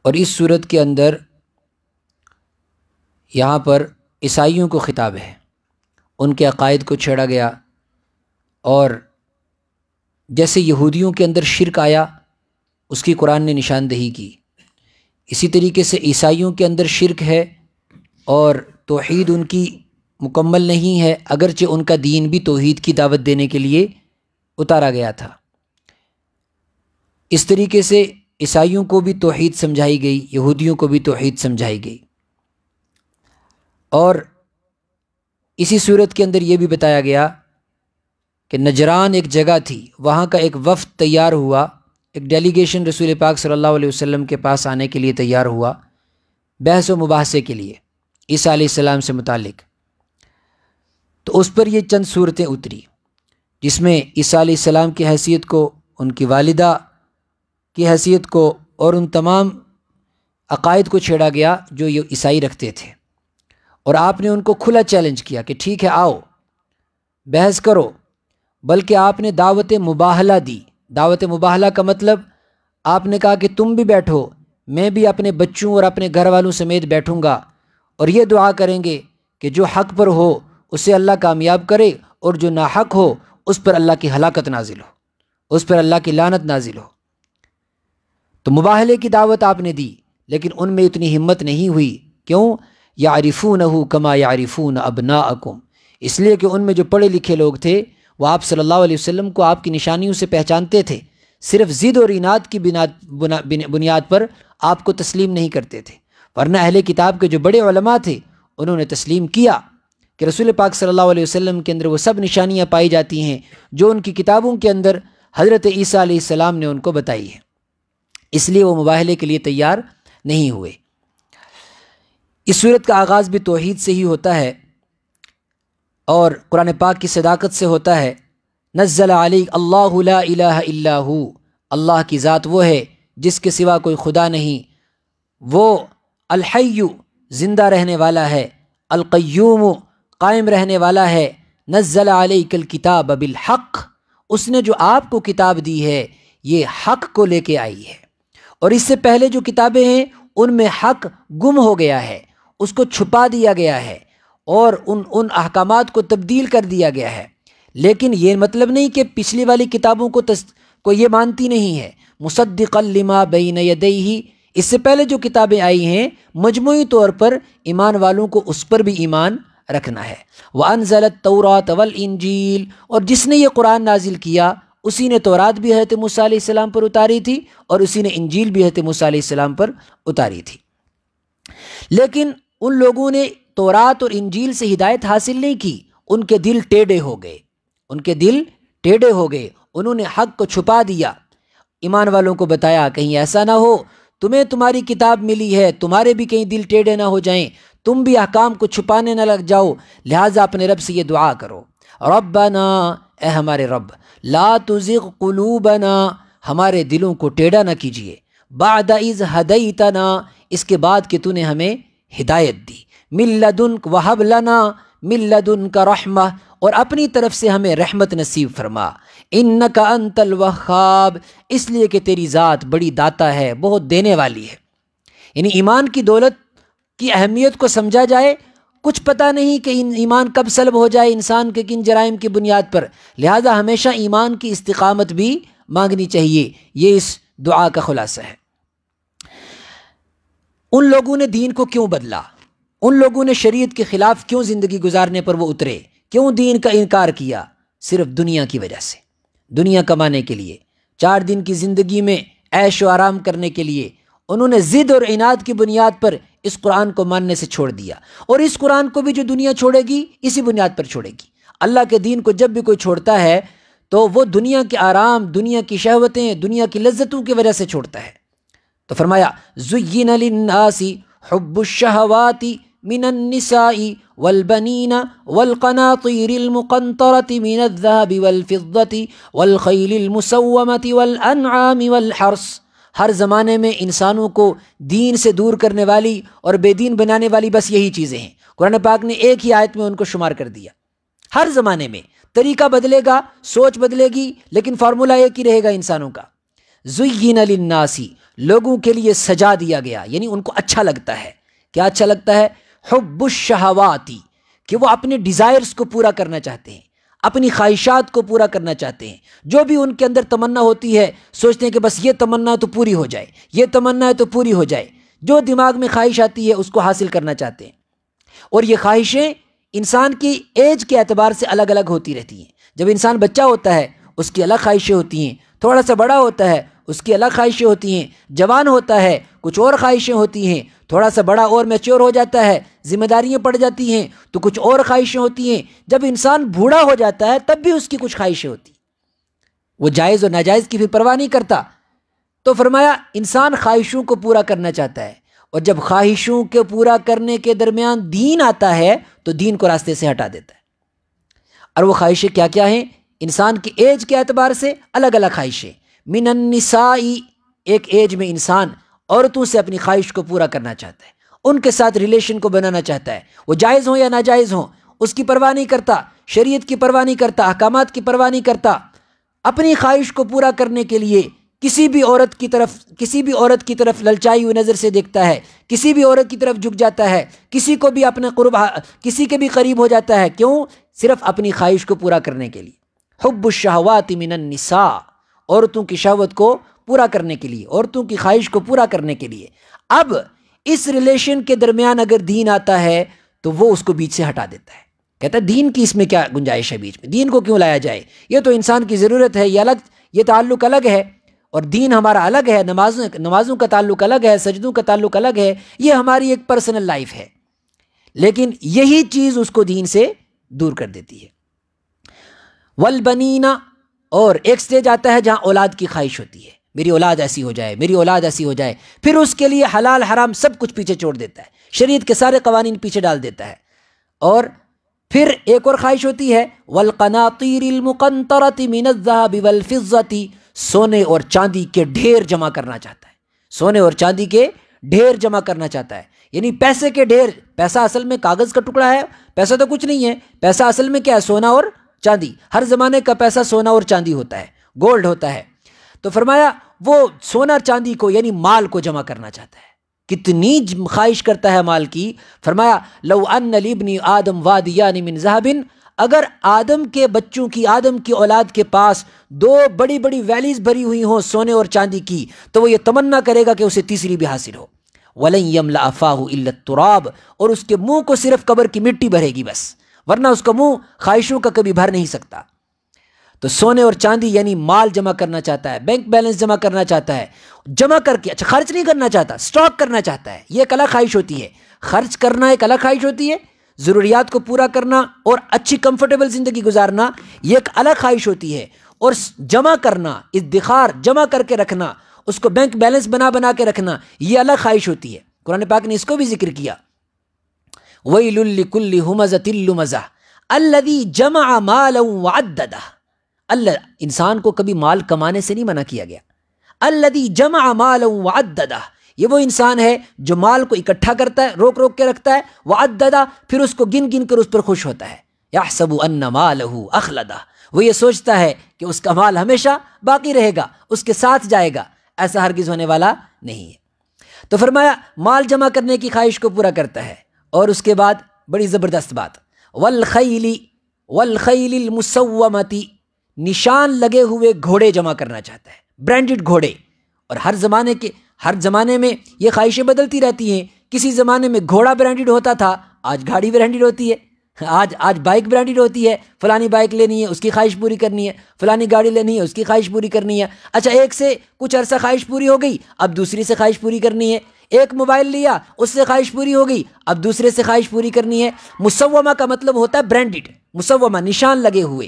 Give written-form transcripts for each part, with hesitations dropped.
اور اس صورت کے اندر یہاں پر عیسائیوں کو خطاب ہے، ان کے عقائد کو چھیڑا گیا، اور جیسے یہودیوں کے اندر شرک آیا اس کی قرآن نے نشاندہی کی، اسی طریقے سے عیسائیوں کے اندر شرک ہے اور توحید ان کی مکمل نہیں ہے، اگرچہ ان کا دین بھی توحید کی دعوت دینے کے لیے اتارا گیا تھا۔ اس طریقے سے عیسائیوں کو بھی توحید سمجھائی گئی، یہودیوں کو بھی توحید سمجھائی گئی، اور اسی صورت کے اندر یہ بھی بتایا گیا کہ نجران ایک جگہ تھی، وہاں کا ایک وفد تیار ہوا، ایک ڈیلیگیشن رسول پاک صلی اللہ علیہ وسلم کے پاس آنے کے لیے تیار ہوا بحث و مباحثے کے لیے عیسیٰ علیہ السلام سے متعلق۔ تو اس پر یہ چند صورتیں اتری جس میں عیسیٰ علیہ السلام کی حیثیت کو، ان کی والدہ کی حیثیت کو اور ان تمام عقائد کو چھیڑا گیا جو یہ عیسائی رکھتے تھے، اور آپ نے ان کو کھلا چیلنج کیا کہ ٹھیک ہے آؤ بحث کرو، بلکہ آپ نے دعوت مباہلہ دی۔ دعوت مباہلہ کا مطلب آپ نے کہا کہ تم بھی بیٹھو، میں بھی اپنے بچوں اور اپنے گھر والوں سمیت بیٹھوں گا، اور یہ دعا کریں گے کہ جو حق پر ہو اسے اللہ کامیاب کرے، اور جو ناحق ہو اس پر اللہ کی ہلاکت نازل ہو، اس پر اللہ کی لعنت نازل ہو۔ تو مباہلے کی دعوت آپ نے دی، لیکن ان میں اتنی ہمت نہیں ہوئی۔ کیوں؟ یعرفونہ کما یعرفون ابناءکم، اس لیے کہ ان میں جو پڑھے لکھے لوگ تھے وہ آپ صلی اللہ علیہ وسلم کو آپ کی نشانیوں سے پہچانتے تھے، صرف ضد اور اناد کی بنیاد پر آپ کو تسلیم نہیں کرتے تھے، ورنہ اہل کتاب کے جو بڑے علماء تھے انہوں نے تسلیم کیا کہ رسول پاک صلی اللہ علیہ وسلم کے اندر وہ سب نشانیاں پائی جاتی ہیں جو ان کی کتابوں کے اندر حضرت عیسیٰ علیہ السلام نے ان کو بتائی ہے، اس لیے وہ مباہلے کے لیے تیار نہیں ہوئے۔ اس صورت کا آغاز بھی توحید سے ہی ہوتا ہے اور قرآن پاک کی صداقت سے ہوتا ہے۔ نزل علیک اللہ لا الہ الا ہو، اللہ کی ذات وہ ہے جس کے سوا کوئی خدا نہیں، وہ الحی زندہ رہنے والا ہے، القیوم قائم رہنے والا ہے، نزل علیک الکتاب بالحق، اس نے جو آپ کو کتاب دی ہے یہ حق کو لے کے آئی ہے، اور اس سے پہلے جو کتابیں ہیں ان میں حق گم ہو گیا ہے، اس کو چھپا دیا گیا ہے اور ان احکامات کو تبدیل کر دیا گیا ہے، لیکن یہ مطلب نہیں کہ پچھلی والی کتابوں کو یہ مانتی نہیں ہے۔ مصدقا لما بین یدیہ، اس سے پہلے جو کتابیں آئی ہیں مجموعی طور پر ایمان والوں کو اس پر بھی ایمان رکھنا ہے۔ وانزل التوراۃ والانجیل، اور جس نے یہ قرآن نازل کیا اسی نے تورات بھی حضرت موسیٰ علیہ السلام پر اتاری تھی اور اسی نے انجیل بھی حضرت موسیٰ علیہ السلام پر اتاری تھی، لیکن ان لوگوں نے تورات اور انجیل سے ہدایت حاصل نہیں کی، ان کے دل ٹیڑھے ہو گئے، ان کے دل ٹیڑھے ہو گئے، انہوں نے حق کو چھپا دیا۔ ایمان والوں کو بتایا کہیں ایسا نہ ہو تمہیں تمہاری کتاب ملی ہے، تمہارے بھی کہیں دل ٹیڑھے نہ ہو جائیں، تم بھی احکام کو چھپانے نہ لگ جاؤ، لہٰذا اپنے رب سے یہ دعا کرو، ربنا، اے ہمارے رب، لا تزغ قلوبنا، ہمارے دلوں کو ٹیڑھا نہ کیجیے، بعد اذ ہدیتنا، اس کے بعد کہ تو نے ہمیں ہدایت دی، من لدنک وہب لنا من لدنک رحمہ، اور اپنی طرف سے ہمیں رحمت نصیب فرما، انک انت الوہاب، اس لیے کہ تیری ذات بڑی داتا ہے، بہت دینے والی ہے۔ یعنی ایمان کی دولت کی اہمیت کو سمجھا جائے، کچھ پتہ نہیں کہ ایمان کب سلب ہو جائے انسان کے کن جرائم کی بنیاد پر، لہٰذا ہمیشہ ایمان کی استقامت بھی مانگنی چاہیے، یہ اس دعا کا خلاصہ ہے۔ ان لوگوں نے دین کو کیوں بدلا؟ ان لوگوں نے شریعت کے خلاف کیوں زندگی گزارنے پر وہ اترے؟ کیوں دین کا انکار کیا؟ صرف دنیا کی وجہ سے، دنیا کمانے کے لیے، 4 دن کی زندگی میں عیش و آرام کرنے کے لیے انہوں نے ضد اور عناد کی بنیاد پر اس قرآن کو ماننے سے چھوڑ دیا، اور اس قرآن کو بھی جو دنیا چھوڑے گی اسی بنیاد پر چھوڑے گی۔ اللہ کے دین کو جب بھی کوئی چھوڑتا ہے تو وہ دنیا کے آرام، دنیا کی شہوتیں، دنیا کی لذتوں کی وجہ سے چھوڑتا ہے۔ تو فرمایا زُيِّنَ لِلنَّاسِ حُبُّ الشَّهَوَاتِ من النساء والبنين والقناطير المقنطرة من الذهب والفضة والخيل المسومة والأنعام والحرث، ہر زمانے میں انسانوں کو دین سے دور کرنے والی اور بے دین بنانے والی بس یہی چیزیں ہیں۔ قرآن پاک نے ایک ہی آیت میں ان کو شمار کر دیا۔ ہر زمانے میں طریقہ بدلے گا، سوچ بدلے گی، لیکن فارمولہ ایک ہی رہے گا انسانوں کا۔ زُيِّنَ لِلنَّاسِ، لوگوں کے لیے سجا دیا گیا، یعنی ان کو اچھا لگتا ہے۔ کیا اچھا لگتا ہے؟ حب الشہواتی، کہ وہ اپنے ڈیزائرز کو پورا کرنا چاہتے ہیں، اپنی خواہشات کو پورا کرنا چاہتے ہیں۔ جو بھی ان کے اندر تمنا ہوتی ہے سوچتے ہیں کہ بس یہ تمنا تو پوری ہو جائے، یہ تمنا ہے تو پوری ہو جائے۔ جو دماغ میں خواہش آتی ہے اس کو حاصل کرنا چاہتے ہیں۔ اور یہ خواہشیں انسان کی ایج کے اعتبار سے الگ الگ ہوتی رہتی ہیں۔ جب انسان بچہ ہوتا ہے اس کی الگ خواہشیں ہوتی ہیں، تھوڑا سا بڑا ہوتا ہے اس کی الگ خواہشیں ہوتی ہیں، جوان ہوتا ہے کچھ اور خواہشیں ہوتی ہیں، تھوڑا سا بڑا اور میچور ہو جاتا ہے، ذمہ داریاں پڑ جاتی ہیں تو کچھ اور خواہشیں ہوتی ہیں۔ جب انسان بوڑھا ہو جاتا ہے تب بھی اس کی کچھ خواہشیں ہوتی ہیں، وہ جائز اور ناجائز کی پھر پرواہ نہیں کرتا۔ تو فرمایا انسان خواہشوں کو پورا کرنا چاہتا ہے، اور جب خواہشوں کے پورا کرنے کے درمیان دین آتا ہے تو دین کو راستے سے ہٹا دیتا ہے۔ اور وہ خواہشیں کیا کیا ہیں؟ انسان کی ایج کے اعتبار سے الگ الگ خواہشیں۔ من النساء، ایک ایج میں انسان عورتوں سے اپنی خواہش کو پورا کرنا چاہتا ہے، ان کے ساتھ ریلیشن کو بنانا چاہتا ہے، وہ جائز ہوں یا ناجائز ہوں اس کی پرواہ نہیں کرتا، شریعت کی پرواہ نہیں کرتا، احکامات کی پرواہ نہیں کرتا۔ اپنی خواہش کو پورا کرنے کے لیے کسی بھی عورت کی طرف للچائی ہوئی نظر سے دیکھتا ہے، کسی بھی عورت کی طرف جھک جاتا ہے، کسی کو بھی اپنے کسی کے بھی قریب ہو جاتا ہے۔ کیوں؟ صرف اپنی خواہش کو پورا کرنے کے لیے۔ حب الشہوات من النساء، عورتوں کی شہوت کو پورا کرنے کے لیے، عورتوں کی خواہش کو پورا کرنے کے لیے۔ اب اس ریلیشن کے درمیان اگر دین آتا ہے تو وہ اس کو بیچ سے ہٹا دیتا ہے، کہتا ہے دین کی اس میں کیا گنجائش ہے، بیچ میں دین کو کیوں لایا جائے، یہ تو انسان کی ضرورت ہے، یہ تعلق الگ ہے، اور دین ہمارا الگ ہے، نمازوں کا تعلق الگ ہے، سجدوں کا تعلق الگ ہے، یہ ہماری ایک پرسنل لائف ہے۔ لیکن یہی چیز اس کو دین سے دور کر دیتی ہے۔ والبنین، اور ایک سٹیج آتا ہے جہاں اولاد کی خواہش ہوتی ہے، میری اولاد ایسی ہو جائے، میری اولاد ایسی ہو جائے، پھر اس کے لیے حلال حرام سب کچھ پیچھے چھوڑ دیتا ہے، شریعت کے سارے قوانین پیچھے ڈال دیتا ہے۔ اور پھر ایک اور خواہش ہوتی ہے والقناطیر المقنطرۃ من الذهب والفضة، سونے اور چاندی کے ڈھیر جمع کرنا چاہتا ہے، سونے اور چاندی کے ڈھیر جمع کرنا چاہتا ہے، یعنی پیسے کے ڈھیر۔ پیسہ اصل میں کاغذ کا ٹکڑا ہے، پیسہ تو کچھ نہیں ہے، پیسہ اصل میں کیا ہے؟ سونا اور چاندی۔ ہر زمانے کا پیسہ سونا اور چاندی ہوتا ہے، گولڈ ہوتا ہے۔ تو فرمایا وہ سونا چاندی کو یعنی مال کو جمع کرنا چاہتا ہے، کتنی خواہش کرتا ہے مال کی۔ فرمایا لو ان لابن آدم وادیان من ذهب، اگر آدم کے بچوں کی، آدم کی اولاد کے پاس دو بڑی بڑی ویلیز بھری ہوئی ہوں سونے اور چاندی کی، تو وہ یہ تمنا کرے گا کہ اسے تیسری بھی حاصل ہو۔ وَلَن يَمْلَأَ فَاهُ إِلَّا التُّرَابُ، اور اس کے منہ کو صرف قبر کی مٹی بھرے گی بس، ورنہ اس کا منہ خواہشوں کا کبھی بھر نہیں سکتا۔ تو سونے اور چاندی یعنی مال جمع کرنا چاہتا ہے، بینک بیلنس جمع کرنا چاہتا ہے، جمع کر کے اچھا خرچ نہیں کرنا چاہتا، سٹاک کرنا چاہتا ہے، یہ ایک الگ خواہش ہوتی ہے۔ خرچ کرنا ایک الگ خواہش ہوتی ہے، ضروریات کو پورا کرنا اور اچھی کمفرٹیبل زندگی گزارنا یہ ایک الگ خواہش ہوتی ہے، اور جمع کرنا، ادخار جمع کر کے رکھنا، اس کو بینک بیلنس بنا کے رکھنا، یہ الگ خواہش ہوتی ہے۔ قرآن پاک نے اس کو بھی ذکر کیا، وَيْلٌ لِكُلِّ هُمَزَةٍ لُمَزَةٍ الَّذِي جَمَعَ مَالًا وَعَدَّدَهُ۔ انسان کو کبھی مال کمانے سے نہیں منع کیا گیا۔ الَّذِي جَمَعَ مَالًا وَعَدَّدَهُ، یہ وہ انسان ہے جو مال کو اکٹھا کرتا ہے، روک کے رکھتا ہے، وَعَدَّدَهُ، پھر اس کو گن کر اس پر خوش ہوتا ہے۔ يَحْسَبُ أَنَّ مَالَهُ أَخْلَدَهُ، وہ یہ سوچتا ہے کہ اس کا مال ہمیشہ باقی رہے گا، اس کے ساتھ جائے گا، ایسا ہرگز ہونے والا نہیں ہے۔ تو فرمایا مال جمع کرنے کی خواہش کو پورا کرتا ہے، اور اس کے بعد بڑی زبردست بات، وَالْخَيْلِ الْمُسَوَّمَةِ، نشان لگے ہوئے گھوڑے جمع کرنا چاہتا ہے، برانڈڈ گھوڑے۔ اور ہر زمانے میں یہ خواہشیں بدلتی رہتی ہیں، کسی زمانے میں گھوڑا برانڈڈ ہوتا تھا، آج گاڑی برانڈڈ ہوتی ہے، آج بائک برانڈڈ ہوتی ہے، فلانی بائک لینی ہے اس کی خواہش پوری کرنی ہے، فلانی گاڑی لینی ہے اس کی خواہش پوری کرنی ہے۔ اچھا ایک سے کچھ عرصہ خواہش پوری ہو گئی، اب دوسری سے خواہش پوری کرنی ہے۔ ایک موبائل لیا اس سے خواہش پوری ہو گئی، اب دوسرے سے خواہش پوری کرنی ہے۔ مسومہ کا مطلب ہوتا ہے برانڈڈ، مسومہ نشان لگے ہوئے۔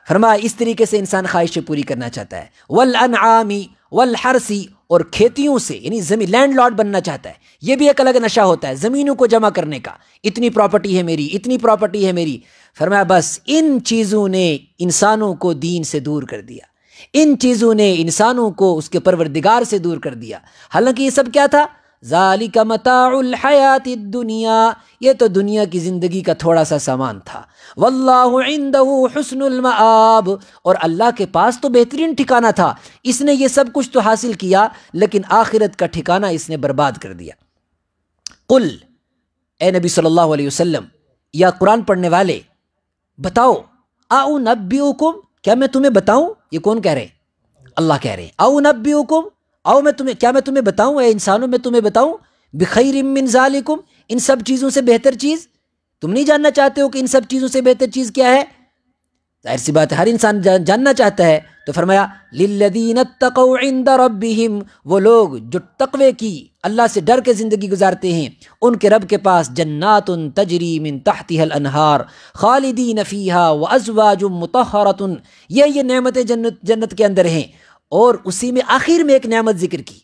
فرمایا اس طریقے سے انسان خواہشیں پوری کرنا چاہتا ہے۔ والانعام والحرث، اور کھیتیوں سے یعنی زمین، لینڈ لارڈ بننا چاہتا ہے، یہ بھی ایک الگ نشہ ہوتا ہے، زمینوں کو جمع کرنے کا، اتنی پراپرٹی ہے میری، اتنی پراپرٹی ہے میری۔ فرمایا بس ان چیزوں نے انسانوں کو دین سے دور کر دیا، ان چیزوں نے انسانوں کو اس کے پروردگار سے دور کر دیا۔ حالانکہ یہ سب کیا تھا؟ ذالک متاع الحیات الدنیا، یہ تو دنیا کی زندگی کا تھوڑا سا سامان تھا، واللہ عندہ حسن المآب، اور اللہ کے پاس تو بہترین ٹھکانہ تھا، اس نے یہ سب کچھ تو حاصل کیا لیکن آخرت کا ٹھکانہ اس نے برباد کر دیا۔ قل، اے نبی صلی اللہ علیہ وسلم یا قرآن پڑھنے والے بتاؤ، اعنبئکم، کیا میں تمہیں بتاؤں؟ یہ کون کہہ رہے ہیں؟ اللہ کہہ رہے ہیں اعنبئکم، کیا میں تمہیں بتاؤں، اے انسانوں میں تمہیں بتاؤں، بخیر من ذالکم، ان سب چیزوں سے بہتر چیز؟ تم نہیں جاننا چاہتے ہو کہ ان سب چیزوں سے بہتر چیز کیا ہے؟ ظاہر سی بات ہے ہر انسان جاننا چاہتا ہے، تو فرمایا للذین اتقوا عند ربہم، وہ لوگ جو تقوی کی، اللہ سے ڈر کے زندگی گزارتے ہیں، ان کے رب کے پاس جنات تجری من تحتها الانہار خالدین فیہا وازواج مطہرۃ، یہ نعمتیں جنت کے اندر ہیں، اور اسی میں آخر میں ایک نعمت ذکر کی،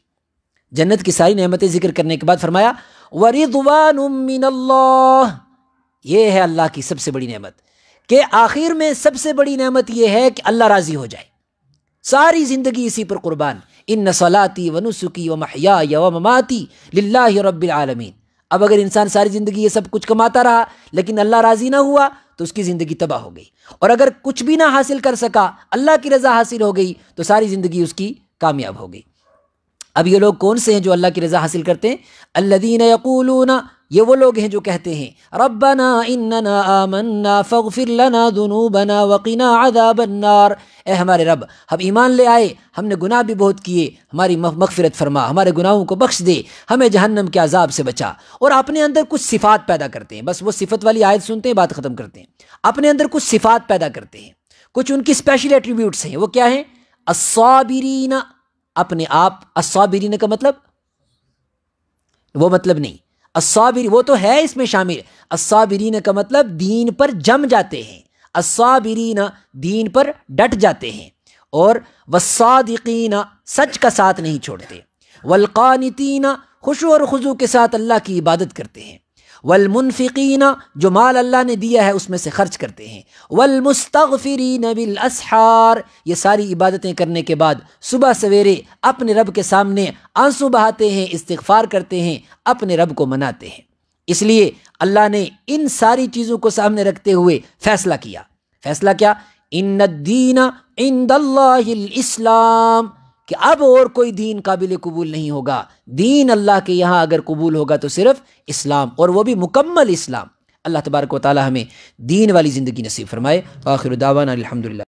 جنت کی ساری نعمتیں ذکر کرنے کے بعد فرمایا ورضوان من اللہ، یہ ہے اللہ کی سب سے بڑی نعمت، کہ آخر میں سب سے بڑی نعمت یہ ہے کہ اللہ راضی ہو جائے، ساری زندگی اسی پر قربان، ان صلاتی و نسکی و محیای و مماتی للہ رب العالمین۔ اب اگر انسان ساری زندگی یہ سب کچھ کماتا رہا لیکن اللہ راضی نہ ہوا تو اس کی زندگی تباہ ہو گئی، اور اگر کچھ بھی نہ حاصل کر سکا، اللہ کی رضا حاصل ہو گئی تو ساری زندگی اس کی کامیاب ہو گئی۔ اب یہ لوگ کون سے ہیں جو اللہ کی رضا حاصل کرتے ہیں؟ الذین یقولون، یہ وہ لوگ ہیں جو کہتے ہیں ربنا اننا آمنا فاغفر لنا ذنوبنا وقنا عذاب النار، اے ہمارے رب ہم ایمان لے آئے، ہم نے گناہ بھی بہت کیے، ہماری مغفرت فرما، ہمارے گناہوں کو بخش دے، ہمیں جہنم کے عذاب سے بچا۔ اور اپنے اندر کچھ صفات پیدا کرتے ہیں، بس وہ صفت والی آیت سنتے ہیں بات ختم کرتے ہیں، اپنے اندر کچھ صفات پیدا کرتے ہیں، کچھ ان کی اسپیشل ایٹریبیوٹس ہیں، وہ کیا ہیں؟ الصابرین، اپنے آپ، الصابرین کا مطلب وہ مطلب نہیں، الصابر وہ تو ہے اس میں شامل، الصابرین کا مطلب دین پر جم جاتے ہیں، الصابرین دین پر ڈٹ جاتے ہیں، اور والصادقین سچ کا ساتھ نہیں چھوڑتے، والقانتین خشوع اور خضوع کے ساتھ اللہ کی عبادت کرتے ہیں، والمنفقین جو مال اللہ نے دیا ہے اس میں سے خرچ کرتے ہیں، والمستغفرین بالاسحار، یہ ساری عبادتیں کرنے کے بعد صبح سویرے اپنے رب کے سامنے آنسو بہاتے ہیں، استغفار کرتے ہیں، اپنے رب کو مناتے ہیں۔ اس لیے اللہ نے ان ساری چیزوں کو سامنے رکھتے ہوئے فیصلہ کیا، فیصلہ کیا؟ ان الدین عند اللہ الاسلام، کہ اب اور کوئی دین قابل قبول نہیں ہوگا، دین اللہ کے یہاں اگر قبول ہوگا تو صرف اسلام، اور وہ بھی مکمل اسلام۔ اللہ تبارک و تعالی ہمیں دین والی زندگی نصیب فرمائے۔ آخر دعوانا الحمدللہ۔